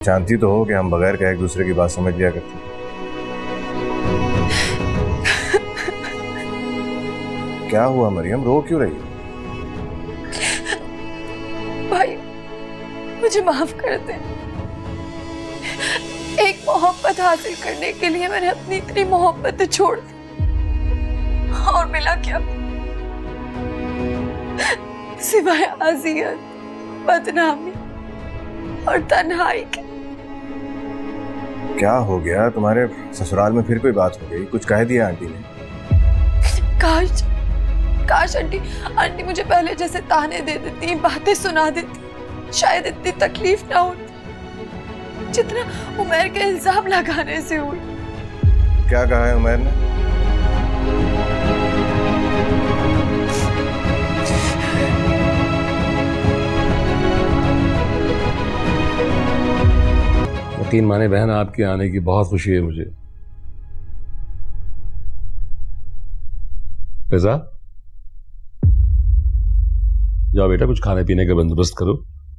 जानती तो हो कि हम बगैर कहे एक दूसरे की बात समझ लिया करते। क्या हुआ मरियम, रो क्यों रही हो? भाई मुझे माफ कर दे। एक मोहब्बत हासिल करने के लिए मैंने अपनी इतनी मोहब्बतें छोड़ दी और मिला क्या सिवाय अजियत, बदनामी और तन्हाई के। क्या हो गया तुम्हारे ससुराल में? फिर कोई बात हो गई? कुछ कह दिया आंटी ने? काश काश आंटी मुझे पहले जैसे ताने दे देती, बातें सुना देती, शायद इतनी तकलीफ ना होती जितना उमर के इल्जाम लगाने से हुई। क्या कहा है उमर ने? यकीन माने बहन, आपके आने की बहुत खुशी है मुझे। फिजा, जाओ बेटा, कुछ खाने पीने का बंदोबस्त करो।